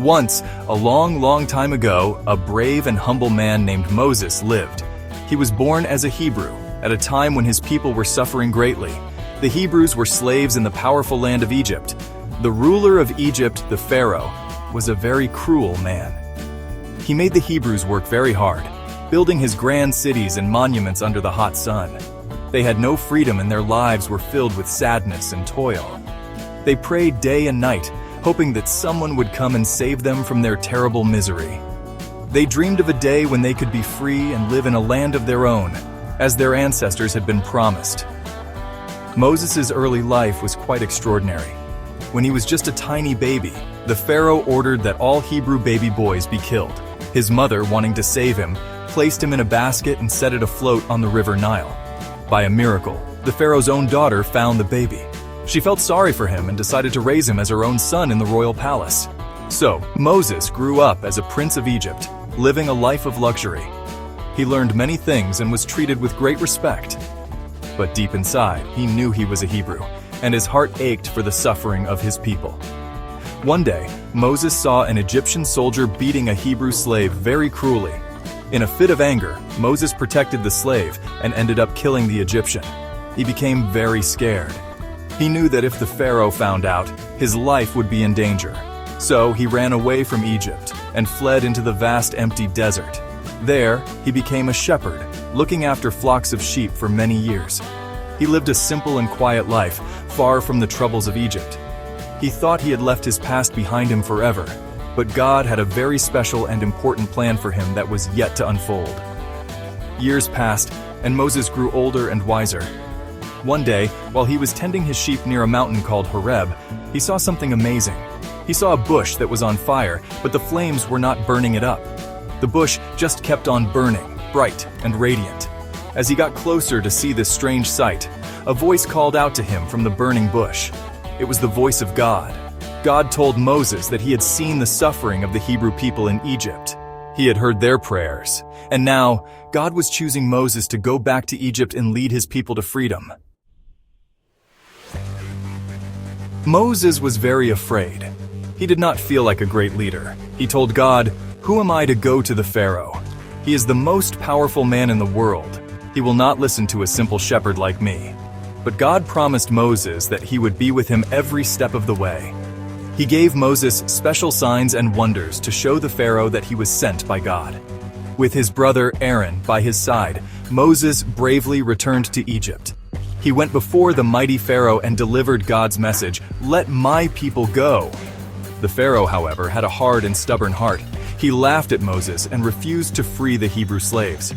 Once, a long time ago, a brave and humble man named Moses lived. He was born as a Hebrew, at a time when his people were suffering greatly. The Hebrews were slaves in the powerful land of Egypt. The ruler of Egypt, the Pharaoh, was a very cruel man. He made the Hebrews work very hard, building his grand cities and monuments under the hot sun. They had no freedom and their lives were filled with sadness and toil. They prayed day and night, hoping that someone would come and save them from their terrible misery. They dreamed of a day when they could be free and live in a land of their own, as their ancestors had been promised. Moses' early life was quite extraordinary. When he was just a tiny baby, the Pharaoh ordered that all Hebrew baby boys be killed. His mother, wanting to save him, placed him in a basket and set it afloat on the river Nile. By a miracle, the Pharaoh's own daughter found the baby. She felt sorry for him and decided to raise him as her own son in the royal palace. So, Moses grew up as a prince of Egypt, living a life of luxury. He learned many things and was treated with great respect. But deep inside, he knew he was a Hebrew, and his heart ached for the suffering of his people. One day, Moses saw an Egyptian soldier beating a Hebrew slave very cruelly. In a fit of anger, Moses protected the slave and ended up killing the Egyptian. He became very scared. He knew that if the Pharaoh found out, his life would be in danger. So he ran away from Egypt and fled into the vast empty desert. There, he became a shepherd, looking after flocks of sheep for many years. He lived a simple and quiet life, far from the troubles of Egypt. He thought he had left his past behind him forever, but God had a very special and important plan for him that was yet to unfold. Years passed, and Moses grew older and wiser. One day, while he was tending his sheep near a mountain called Horeb, he saw something amazing. He saw a bush that was on fire, but the flames were not burning it up. The bush just kept on burning, bright and radiant. As he got closer to see this strange sight, a voice called out to him from the burning bush. It was the voice of God. God told Moses that he had seen the suffering of the Hebrew people in Egypt. He had heard their prayers, and now God was choosing Moses to go back to Egypt and lead his people to freedom. Moses was very afraid. He did not feel like a great leader. He told God, "Who am I to go to the Pharaoh? He is the most powerful man in the world. He will not listen to a simple shepherd like me." But God promised Moses that he would be with him every step of the way. He gave Moses special signs and wonders to show the Pharaoh that he was sent by God. With his brother Aaron by his side, Moses bravely returned to Egypt. He went before the mighty Pharaoh and delivered God's message, "Let my people go." The Pharaoh, however, had a hard and stubborn heart. He laughed at Moses and refused to free the Hebrew slaves.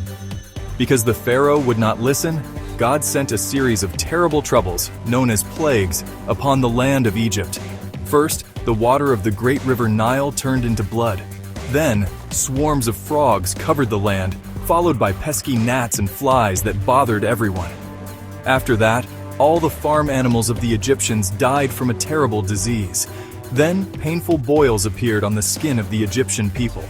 Because the Pharaoh would not listen, God sent a series of terrible troubles, known as plagues, upon the land of Egypt. First, the water of the great river Nile turned into blood. Then, swarms of frogs covered the land, followed by pesky gnats and flies that bothered everyone. After that, all the farm animals of the Egyptians died from a terrible disease. Then, painful boils appeared on the skin of the Egyptian people.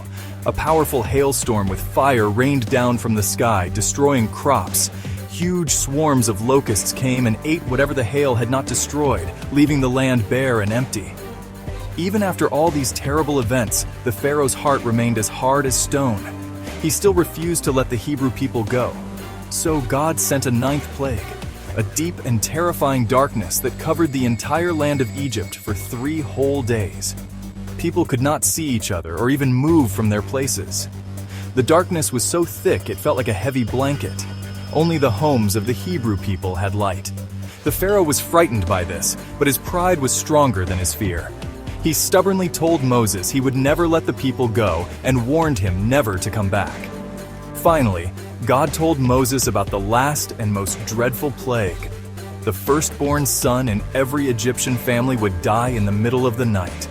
A powerful hailstorm with fire rained down from the sky, destroying crops. Huge swarms of locusts came and ate whatever the hail had not destroyed, leaving the land bare and empty. Even after all these terrible events, the Pharaoh's heart remained as hard as stone. He still refused to let the Hebrew people go. So God sent a ninth plague, a deep and terrifying darkness that covered the entire land of Egypt for 3 whole days. People could not see each other or even move from their places. The darkness was so thick it felt like a heavy blanket. Only the homes of the Hebrew people had light. The Pharaoh was frightened by this, but his pride was stronger than his fear. He stubbornly told Moses he would never let the people go and warned him never to come back. Finally, God told Moses about the last and most dreadful plague. The firstborn son in every Egyptian family would die in the middle of the night.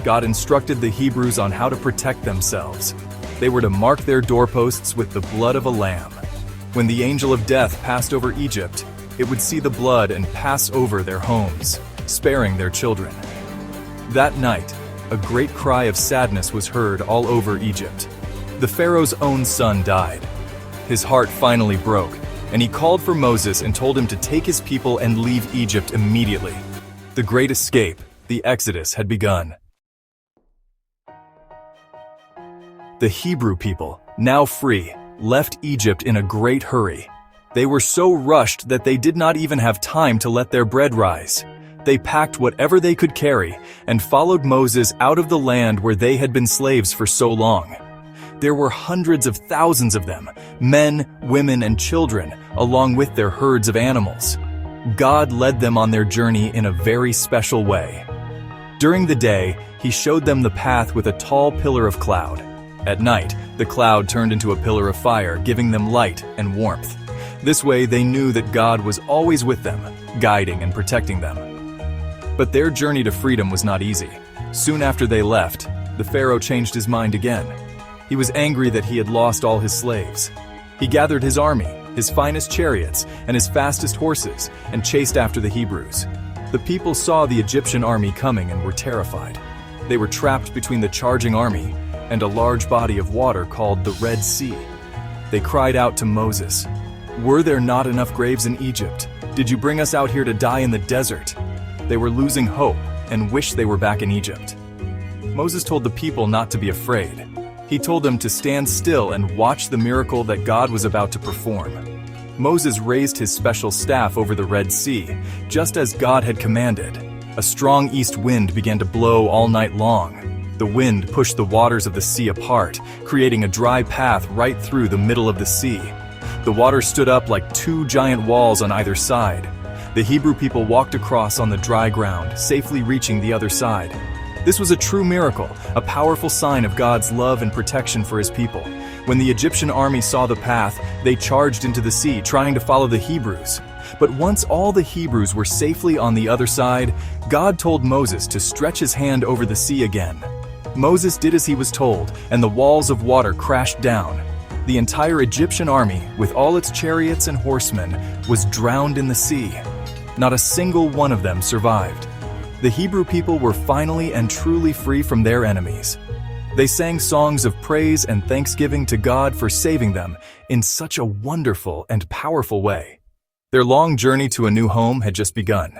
God instructed the Hebrews on how to protect themselves. They were to mark their doorposts with the blood of a lamb. When the angel of death passed over Egypt, it would see the blood and pass over their homes, sparing their children. That night, a great cry of sadness was heard all over Egypt. The Pharaoh's own son died. His heart finally broke, and he called for Moses and told him to take his people and leave Egypt immediately. The great escape, the Exodus, had begun. The Hebrew people, now free, left Egypt in a great hurry. They were so rushed that they did not even have time to let their bread rise. They packed whatever they could carry and followed Moses out of the land where they had been slaves for so long. There were hundreds of thousands of them, men, women, and children, along with their herds of animals. God led them on their journey in a very special way. During the day, He showed them the path with a tall pillar of cloud. At night, the cloud turned into a pillar of fire, giving them light and warmth. This way, they knew that God was always with them, guiding and protecting them. But their journey to freedom was not easy. Soon after they left, the Pharaoh changed his mind again. He was angry that he had lost all his slaves. He gathered his army, his finest chariots, and his fastest horses, and chased after the Hebrews. The people saw the Egyptian army coming and were terrified. They were trapped between the charging army and a large body of water called the Red Sea. They cried out to Moses, "Were there not enough graves in Egypt? Did you bring us out here to die in the desert?" They were losing hope and wished they were back in Egypt. Moses told the people not to be afraid. He told them to stand still and watch the miracle that God was about to perform. Moses raised his special staff over the Red Sea, just as God had commanded. A strong east wind began to blow all night long. The wind pushed the waters of the sea apart, creating a dry path right through the middle of the sea. The water stood up like two giant walls on either side. The Hebrew people walked across on the dry ground, safely reaching the other side. This was a true miracle, a powerful sign of God's love and protection for His people. When the Egyptian army saw the path, they charged into the sea, trying to follow the Hebrews. But once all the Hebrews were safely on the other side, God told Moses to stretch his hand over the sea again. Moses did as he was told, and the walls of water crashed down. The entire Egyptian army, with all its chariots and horsemen, was drowned in the sea. Not a single one of them survived. The Hebrew people were finally and truly free from their enemies. They sang songs of praise and thanksgiving to God for saving them in such a wonderful and powerful way. Their long journey to a new home had just begun.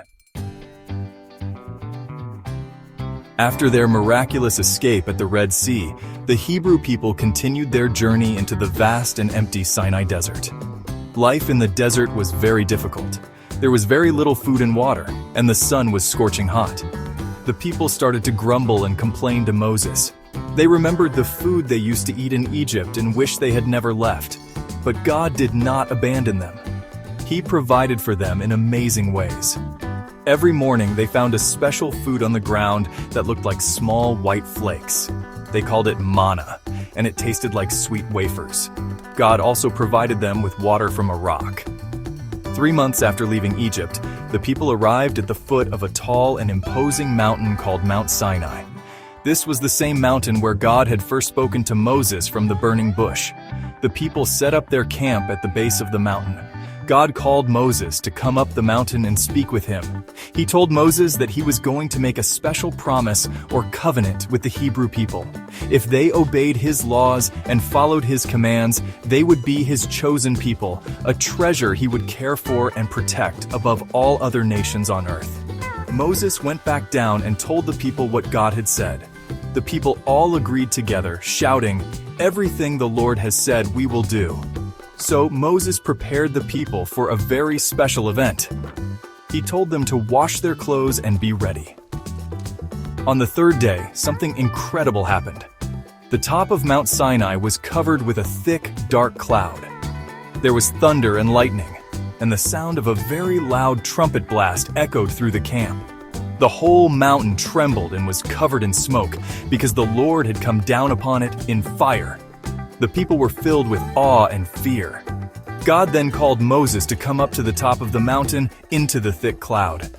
After their miraculous escape at the Red Sea, the Hebrew people continued their journey into the vast and empty Sinai desert. Life in the desert was very difficult. There was very little food and water, and the sun was scorching hot. The people started to grumble and complain to Moses. They remembered the food they used to eat in Egypt and wished they had never left. But God did not abandon them. He provided for them in amazing ways. Every morning they found a special food on the ground that looked like small white flakes. They called it manna, and it tasted like sweet wafers. God also provided them with water from a rock. 3 months after leaving Egypt, the people arrived at the foot of a tall and imposing mountain called Mount Sinai. This was the same mountain where God had first spoken to Moses from the burning bush. The people set up their camp at the base of the mountain. God called Moses to come up the mountain and speak with him. He told Moses that he was going to make a special promise or covenant with the Hebrew people. If they obeyed his laws and followed his commands, they would be his chosen people, a treasure he would care for and protect above all other nations on earth. Moses went back down and told the people what God had said. The people all agreed together, shouting, "Everything the Lord has said we will do." So Moses prepared the people for a very special event. He told them to wash their clothes and be ready. On the third day, something incredible happened. The top of Mount Sinai was covered with a thick, dark cloud. There was thunder and lightning, and the sound of a very loud trumpet blast echoed through the camp. The whole mountain trembled and was covered in smoke because the Lord had come down upon it in fire. The people were filled with awe and fear. God then called Moses to come up to the top of the mountain into the thick cloud.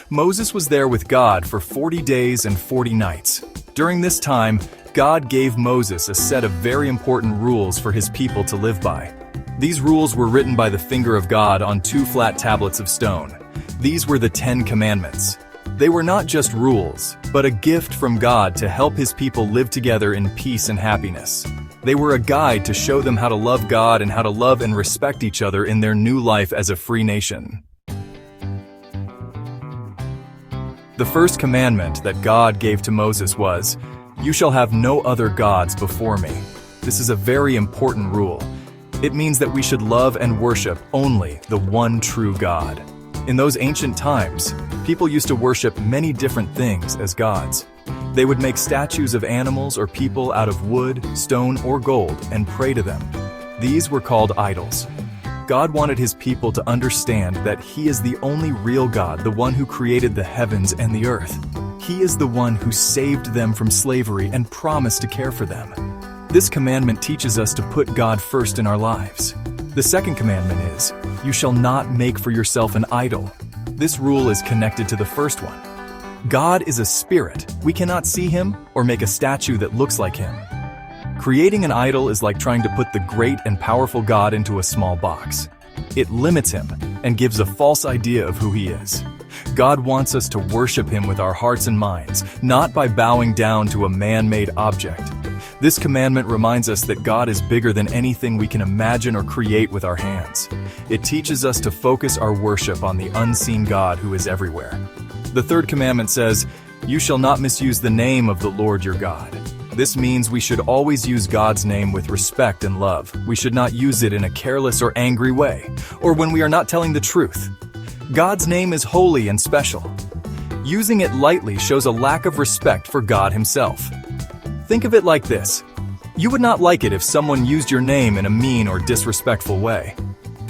Moses was there with God for 40 days and 40 nights. During this time, God gave Moses a set of very important rules for his people to live by. These rules were written by the finger of God on 2 flat tablets of stone. These were the 10 commandments. They were not just rules, but a gift from God to help his people live together in peace and happiness. They were a guide to show them how to love God and how to love and respect each other in their new life as a free nation. The first commandment that God gave to Moses was, "You shall have no other gods before me." This is a very important rule. It means that we should love and worship only the one true God. In those ancient times, people used to worship many different things as gods. They would make statues of animals or people out of wood, stone, or gold and pray to them. These were called idols. God wanted his people to understand that he is the only real God, the one who created the heavens and the earth. He is the one who saved them from slavery and promised to care for them. This commandment teaches us to put God first in our lives. The second commandment is, you shall not make for yourself an idol. This rule is connected to the first one. God is a spirit. We cannot see him or make a statue that looks like him. Creating an idol is like trying to put the great and powerful God into a small box. It limits him and gives a false idea of who he is. God wants us to worship him with our hearts and minds, not by bowing down to a man-made object. This commandment reminds us that God is bigger than anything we can imagine or create with our hands. It teaches us to focus our worship on the unseen God who is everywhere. The third commandment says, you shall not misuse the name of the Lord your God. This means we should always use God's name with respect and love. We should not use it in a careless or angry way, or when we are not telling the truth. God's name is holy and special. Using it lightly shows a lack of respect for God himself. Think of it like this. You would not like it if someone used your name in a mean or disrespectful way.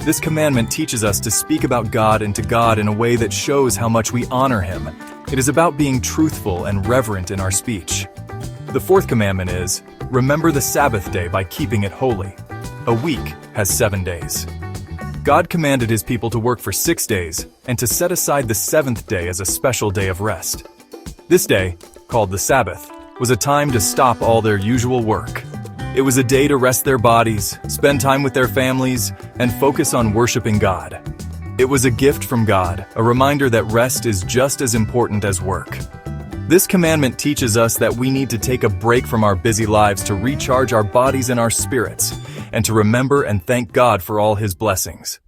This commandment teaches us to speak about God and to God in a way that shows how much we honor him. It is about being truthful and reverent in our speech. The fourth commandment is, remember the Sabbath day by keeping it holy. A week has 7 days. God commanded his people to work for 6 days and to set aside the seventh day as a special day of rest. This day, called the Sabbath, was a time to stop all their usual work. It was a day to rest their bodies, spend time with their families, and focus on worshiping God. It was a gift from God, a reminder that rest is just as important as work. This commandment teaches us that we need to take a break from our busy lives to recharge our bodies and our spirits, and to remember and thank God for all his blessings.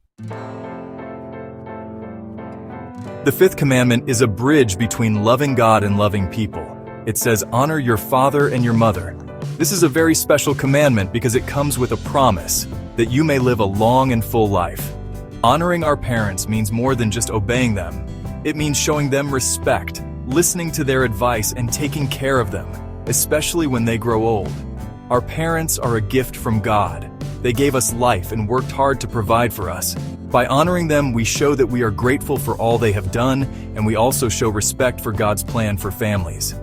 The fifth commandment is a bridge between loving God and loving people. It says, honor your father and your mother. This is a very special commandment because it comes with a promise that you may live a long and full life. Honoring our parents means more than just obeying them. It means showing them respect, listening to their advice, and taking care of them, especially when they grow old. Our parents are a gift from God. They gave us life and worked hard to provide for us. By honoring them, we show that we are grateful for all they have done, and we also show respect for God's plan for families.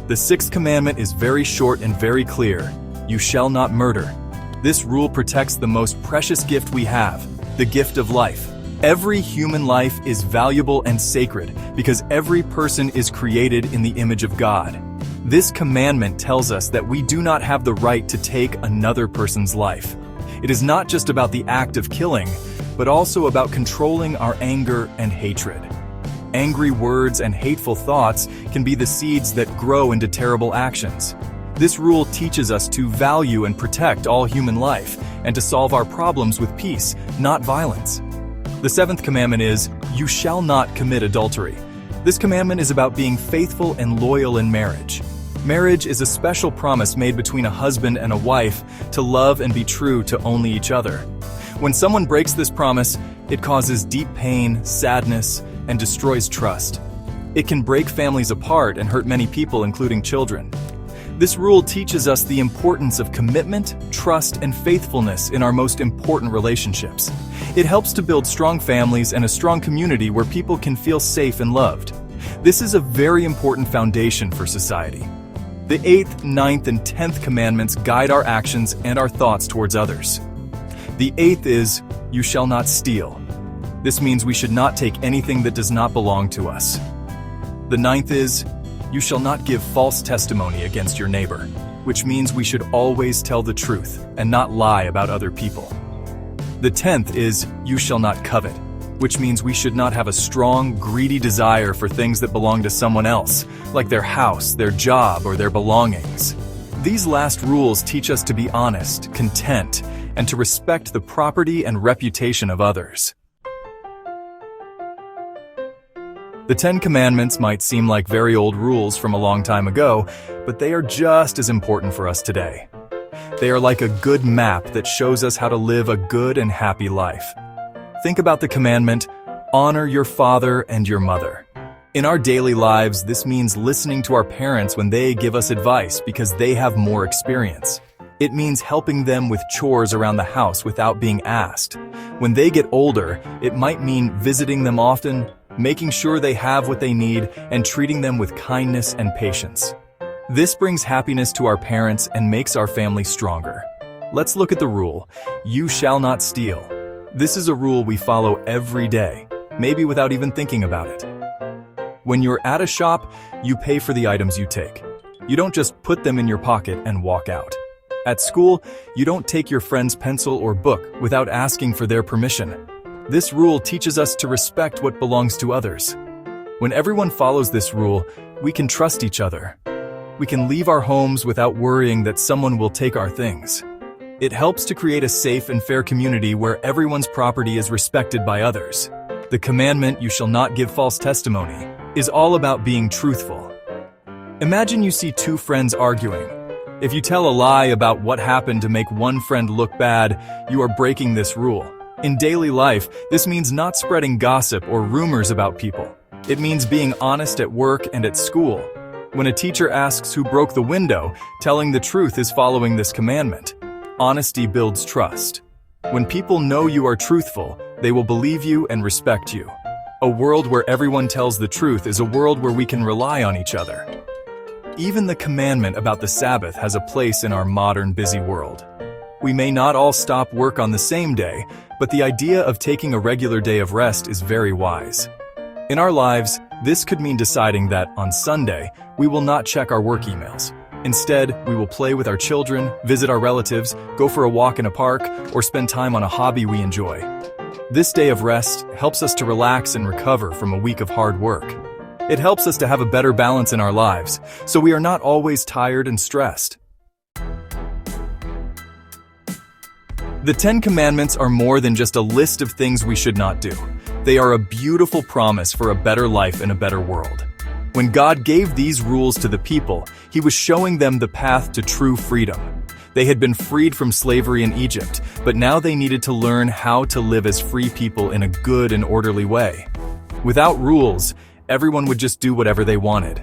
The sixth commandment is very short and very clear. You shall not murder. This rule protects the most precious gift we have, the gift of life. Every human life is valuable and sacred because every person is created in the image of God. This commandment tells us that we do not have the right to take another person's life. It is not just about the act of killing, but also about controlling our anger and hatred. Angry words and hateful thoughts can be the seeds that grow into terrible actions. This rule teaches us to value and protect all human life and to solve our problems with peace, not violence. The seventh commandment is, you shall not commit adultery. This commandment is about being faithful and loyal in marriage. Marriage is a special promise made between a husband and a wife to love and be true to only each other. When someone breaks this promise, it causes deep pain, sadness, and destroys trust. It can break families apart and hurt many people, including children. This rule teaches us the importance of commitment, trust, and faithfulness in our most important relationships. It helps to build strong families and a strong community where people can feel safe and loved. This is a very important foundation for society. The 8th, 9th, and 10th commandments guide our actions and our thoughts towards others. The 8th is, you shall not steal. This means we should not take anything that does not belong to us. The 9th is, you shall not give false testimony against your neighbor, which means we should always tell the truth and not lie about other people. The 10th is, you shall not covet, which means we should not have a strong, greedy desire for things that belong to someone else, like their house, their job, or their belongings. These last rules teach us to be honest, content, and to respect the property and reputation of others. The 10 Commandments might seem like very old rules from a long time ago, but they are just as important for us today. They are like a good map that shows us how to live a good and happy life. Think about the commandment, honor your father and your mother. In our daily lives, this means listening to our parents when they give us advice because they have more experience. It means helping them with chores around the house without being asked. When they get older, it might mean visiting them often, making sure they have what they need, and treating them with kindness and patience. This brings happiness to our parents and makes our family stronger. Let's look at the rule, you shall not steal. This is a rule we follow every day, maybe without even thinking about it. When you're at a shop, you pay for the items you take. You don't just put them in your pocket and walk out. At school, you don't take your friend's pencil or book without asking for their permission. This rule teaches us to respect what belongs to others. When everyone follows this rule, we can trust each other. We can leave our homes without worrying that someone will take our things. It helps to create a safe and fair community where everyone's property is respected by others. The commandment, you shall not give false testimony, is all about being truthful. Imagine you see two friends arguing. If you tell a lie about what happened to make one friend look bad, you are breaking this rule. In daily life, this means not spreading gossip or rumors about people. It means being honest at work and at school. When a teacher asks who broke the window, telling the truth is following this commandment. Honesty builds trust. When people know you are truthful, they will believe you and respect you. A world where everyone tells the truth is a world where we can rely on each other. Even the commandment about the Sabbath has a place in our modern busy world. We may not all stop work on the same day, but the idea of taking a regular day of rest is very wise. In our lives, this could mean deciding that, on Sunday, we will not check our work emails. Instead, we will play with our children, visit our relatives, go for a walk in a park, or spend time on a hobby we enjoy. This day of rest helps us to relax and recover from a week of hard work. It helps us to have a better balance in our lives, so we are not always tired and stressed. The 10 Commandments are more than just a list of things we should not do. They are a beautiful promise for a better life in a better world. When God gave these rules to the people, He was showing them the path to true freedom. They had been freed from slavery in Egypt, but now they needed to learn how to live as free people in a good and orderly way. Without rules, everyone would just do whatever they wanted.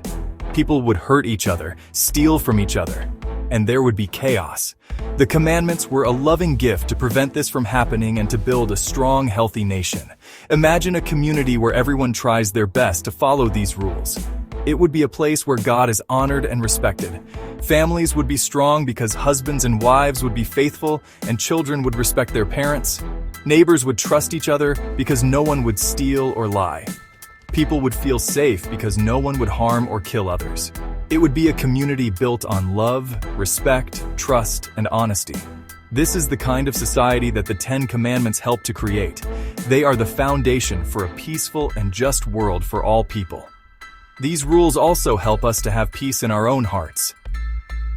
People would hurt each other, steal from each other, and there would be chaos. The commandments were a loving gift to prevent this from happening and to build a strong, healthy nation. Imagine a community where everyone tries their best to follow these rules. It would be a place where God is honored and respected. Families would be strong because husbands and wives would be faithful and children would respect their parents. Neighbors would trust each other because no one would steal or lie. People would feel safe because no one would harm or kill others. It would be a community built on love, respect, trust, and honesty. This is the kind of society that the 10 Commandments help to create. They are the foundation for a peaceful and just world for all people. These rules also help us to have peace in our own hearts.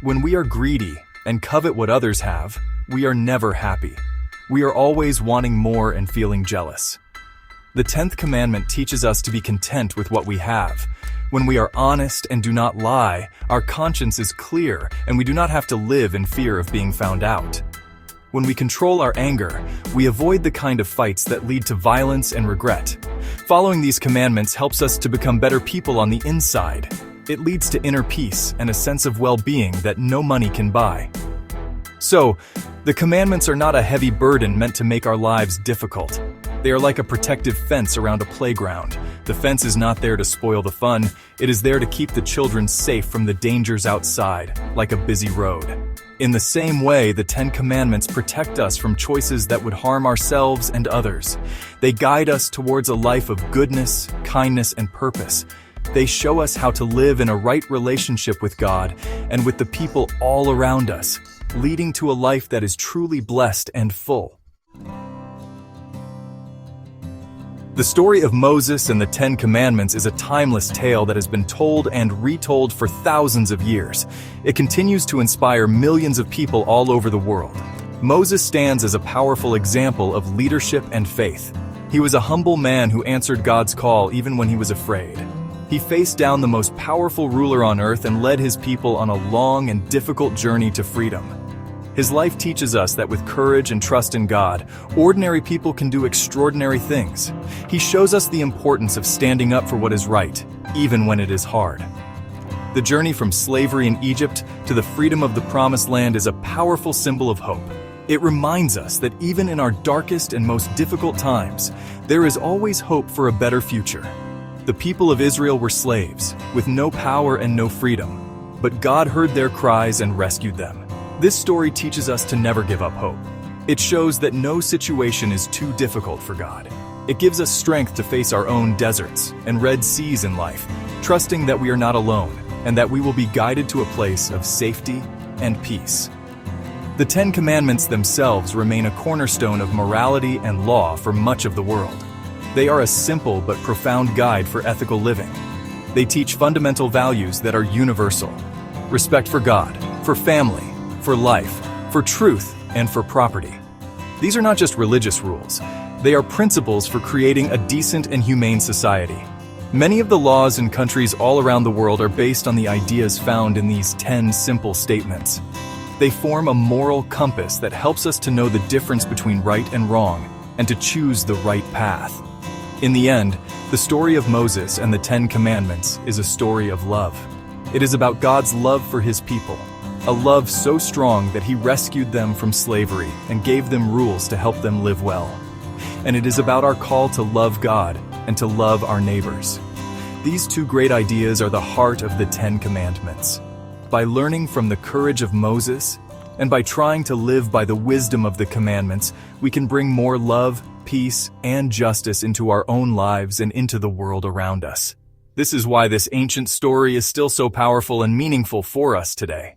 When we are greedy and covet what others have, we are never happy. We are always wanting more and feeling jealous. The 10th commandment teaches us to be content with what we have. When we are honest and do not lie, our conscience is clear and we do not have to live in fear of being found out. When we control our anger, we avoid the kind of fights that lead to violence and regret. Following these commandments helps us to become better people on the inside. It leads to inner peace and a sense of well-being that no money can buy. So, the commandments are not a heavy burden meant to make our lives difficult. They are like a protective fence around a playground. The fence is not there to spoil the fun, it is there to keep the children safe from the dangers outside, like a busy road. In the same way, the 10 Commandments protect us from choices that would harm ourselves and others. They guide us towards a life of goodness, kindness, and purpose. They show us how to live in a right relationship with God and with the people all around us, leading to a life that is truly blessed and full. The story of Moses and the 10 Commandments is a timeless tale that has been told and retold for thousands of years. It continues to inspire millions of people all over the world. Moses stands as a powerful example of leadership and faith. He was a humble man who answered God's call even when he was afraid. He faced down the most powerful ruler on earth and led his people on a long and difficult journey to freedom. His life teaches us that with courage and trust in God, ordinary people can do extraordinary things. He shows us the importance of standing up for what is right, even when it is hard. The journey from slavery in Egypt to the freedom of the Promised Land is a powerful symbol of hope. It reminds us that even in our darkest and most difficult times, there is always hope for a better future. The people of Israel were slaves, with no power and no freedom, but God heard their cries and rescued them. This story teaches us to never give up hope. It shows that no situation is too difficult for God. It gives us strength to face our own deserts and red seas in life, trusting that we are not alone and that we will be guided to a place of safety and peace. The Ten Commandments themselves remain a cornerstone of morality and law for much of the world. They are a simple but profound guide for ethical living. They teach fundamental values that are universal: respect for God, for family, for life, for truth, and for property. These are not just religious rules. They are principles for creating a decent and humane society. Many of the laws in countries all around the world are based on the ideas found in these 10 simple statements. They form a moral compass that helps us to know the difference between right and wrong and to choose the right path. In the end, the story of Moses and the 10 Commandments is a story of love. It is about God's love for His people, a love so strong that He rescued them from slavery and gave them rules to help them live well. And it is about our call to love God and to love our neighbors. These two great ideas are the heart of the 10 Commandments. By learning from the courage of Moses and by trying to live by the wisdom of the commandments, we can bring more love, peace, and justice into our own lives and into the world around us. This is why this ancient story is still so powerful and meaningful for us today.